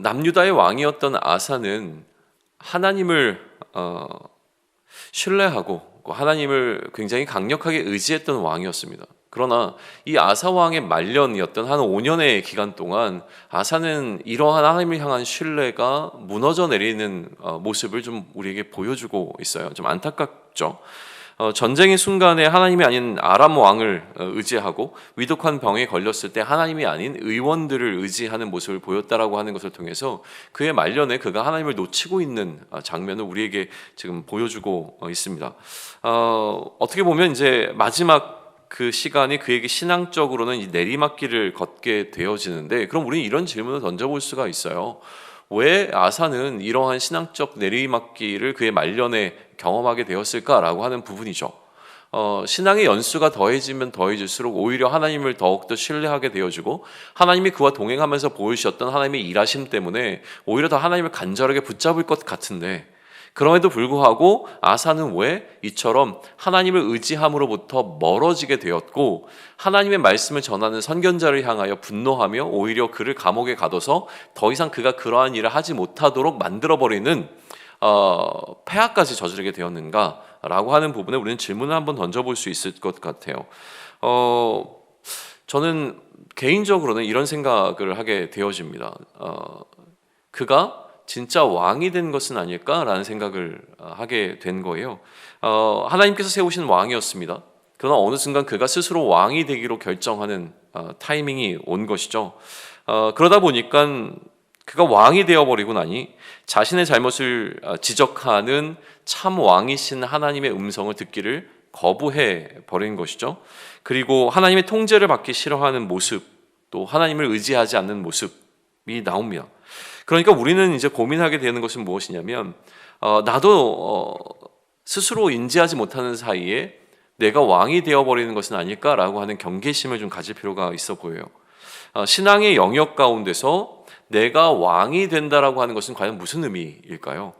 남유다의 왕이었던 아사는 하나님을 신뢰하고 하나님을 굉장히 강력하게 의지했던 왕이었습니다. 그러나 이 아사 왕의 말년이었던 한 5년의 기간 동안 아사는 이러한 하나님을 향한 신뢰가 무너져 내리는 모습을 좀 우리에게 보여주고 있어요. 좀 안타깝죠. 전쟁의 순간에 하나님이 아닌 아람 왕을 의지하고 위독한 병에 걸렸을 때 하나님이 아닌 의원들을 의지하는 모습을 보였다라고 하는 것을 통해서 그의 말년에 그가 하나님을 놓치고 있는 장면을 우리에게 지금 보여주고 있습니다. 어떻게 보면 이제 마지막 그 시간이 그에게 신앙적으로는 이 내리막길을 걷게 되어지는데, 그럼 우리는 이런 질문을 던져볼 수가 있어요. 왜 아사는 이러한 신앙적 내리막길을 그의 말년에 경험하게 되었을까라고 하는 부분이죠. 신앙의 연수가 더해지면 더해질수록 오히려 하나님을 더욱더 신뢰하게 되어지고, 하나님이 그와 동행하면서 보여주셨던 하나님의 일하심 때문에 오히려 더 하나님을 간절하게 붙잡을 것 같은데, 그럼에도 불구하고 아사는 왜 이처럼 하나님을 의지함으로부터 멀어지게 되었고, 하나님의 말씀을 전하는 선견자를 향하여 분노하며 오히려 그를 감옥에 가둬서 더 이상 그가 그러한 일을 하지 못하도록 만들어버리는 폐악까지 저지르게 되었는가라고 하는 부분에 우리는 질문을 한번 던져볼 수 있을 것 같아요. 저는 개인적으로는 이런 생각을 하게 되어집니다. 그가 진짜 왕이 된 것은 아닐까라는 생각을 하게 된 거예요. 하나님께서 세우신 왕이었습니다. 그러나 어느 순간 그가 스스로 왕이 되기로 결정하는 타이밍이 온 것이죠. 그러다 보니까 그가 왕이 되어버리고 나니 자신의 잘못을 지적하는 참 왕이신 하나님의 음성을 듣기를 거부해 버린 것이죠. 그리고 하나님의 통제를 받기 싫어하는 모습, 또 하나님을 의지하지 않는 모습이 나옵니다. 그러니까 우리는 이제 고민하게 되는 것은 무엇이냐면, 나도 스스로 인지하지 못하는 사이에 내가 왕이 되어버리는 것은 아닐까라고 하는 경계심을 좀 가질 필요가 있어 보여요. 신앙의 영역 가운데서 내가 왕이 된다라고 하는 것은 과연 무슨 의미일까요?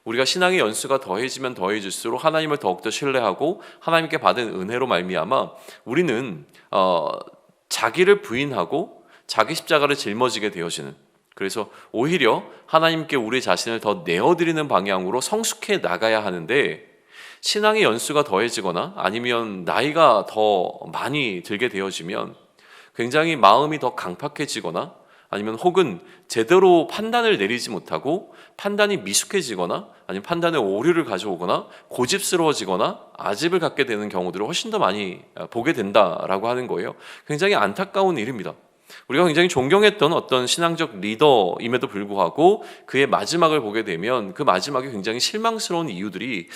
우리가 신앙의 연수가 더해지면 더해질수록 하나님을 더욱더 신뢰하고 하나님께 받은 은혜로 말미암아 우리는 자기를 부인하고 자기 십자가를 짊어지게 되어지는, 그래서 오히려 하나님께 우리 자신을 더 내어드리는 방향으로 성숙해 나가야 하는데, 신앙의 연수가 더해지거나 아니면 나이가 더 많이 들게 되어지면 굉장히 마음이 더 강팍해지거나, 아니면 혹은 제대로 판단을 내리지 못하고 판단이 미숙해지거나 아니면 판단에 오류를 가져오거나 고집스러워지거나 아집을 갖게 되는 경우들을 훨씬 더 많이 보게 된다라고 하는 거예요. 굉장히 안타까운 일입니다. 우리가 굉장히 존경했던 어떤 신앙적 리더임에도 불구하고 그의 마지막을 보게 되면 그 마지막에 굉장히 실망스러운 이유들이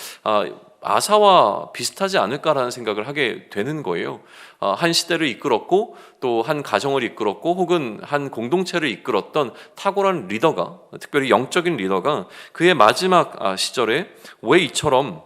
아사와 비슷하지 않을까라는 생각을 하게 되는 거예요. 한 시대를 이끌었고 또 한 가정을 이끌었고 혹은 한 공동체를 이끌었던 탁월한 리더가, 특별히 영적인 리더가 그의 마지막 시절에 왜 이처럼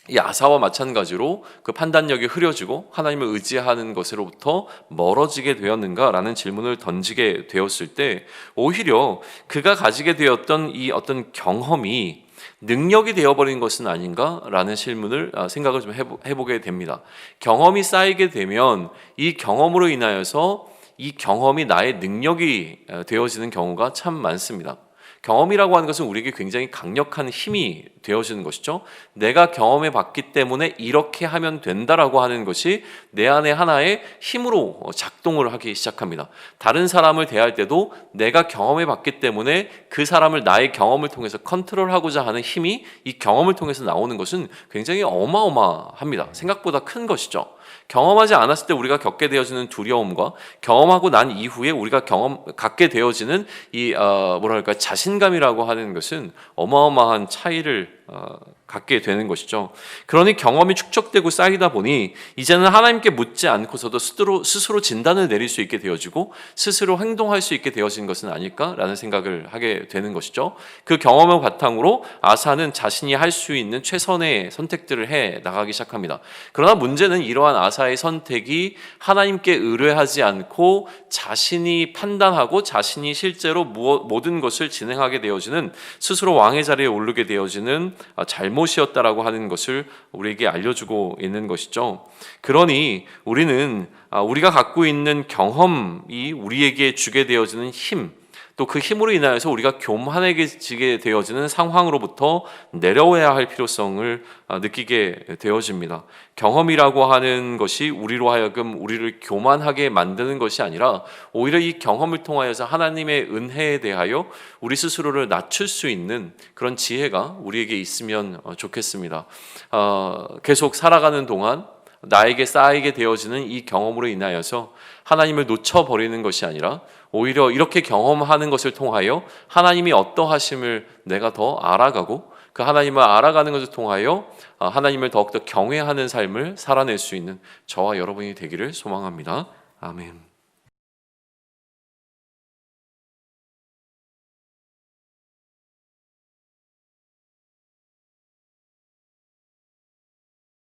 이 아사와 마찬가지로 그 판단력이 흐려지고 하나님을 의지하는 것으로부터 멀어지게 되었는가라는 질문을 던지게 되었을 때, 오히려 그가 가지게 되었던 이 어떤 경험이 능력이 되어버린 것은 아닌가라는 생각을 좀 해보게 됩니다. 경험이 쌓이게 되면 이 경험으로 인하여서 이 경험이 나의 능력이 되어지는 경우가 참 많습니다. 경험이라고 하는 것은 우리에게 굉장히 강력한 힘이 되어지는 것이죠. 내가 경험해 봤기 때문에 이렇게 하면 된다라고 하는 것이 내 안에 하나의 힘으로 작동을 하기 시작합니다. 다른 사람을 대할 때도 내가 경험해 봤기 때문에 그 사람을 나의 경험을 통해서 컨트롤하고자 하는 힘이 이 경험을 통해서 나오는 것은 굉장히 어마어마합니다. 생각보다 큰 것이죠. 경험하지 않았을 때 우리가 겪게 되어지는 두려움과 경험하고 난 이후에 우리가 갖게 되어지는 이 자신감이라고 하는 것은 어마어마한 차이를 갖게 되는 것이죠. 그러니 경험이 축적되고 쌓이다 보니 이제는 하나님께 묻지 않고서도 스스로 진단을 내릴 수 있게 되어지고 스스로 행동할 수 있게 되어진 것은 아닐까라는 생각을 하게 되는 것이죠. 그 경험을 바탕으로 아사는 자신이 할 수 있는 최선의 선택들을 해 나가기 시작합니다. 그러나 문제는 이러한 아사의 선택이 하나님께 의뢰하지 않고 자신이 판단하고 자신이 실제로 모든 것을 진행하게 되어지는, 스스로 왕의 자리에 오르게 되어지는 잘못이었다라고 하는 것을 우리에게 알려주고 있는 것이죠. 그러니 우리는 우리가 갖고 있는 경험이 우리에게 주게 되어지는 힘, 또 그 힘으로 인하여서 우리가 교만해지게 되어지는 상황으로부터 내려와야 할 필요성을 느끼게 되어집니다. 경험이라고 하는 것이 우리로 하여금 우리를 교만하게 만드는 것이 아니라 오히려 이 경험을 통하여서 하나님의 은혜에 대하여 우리 스스로를 낮출 수 있는 그런 지혜가 우리에게 있으면 좋겠습니다. 계속 살아가는 동안 나에게 쌓이게 되어지는 이 경험으로 인하여서 하나님을 놓쳐버리는 것이 아니라 오히려 이렇게 경험하는 것을 통하여 하나님이 어떠하심을 내가 더 알아가고 그 하나님을 알아가는 것을 통하여 하나님을 더욱더 경외하는 삶을 살아낼 수 있는 저와 여러분이 되기를 소망합니다. 아멘.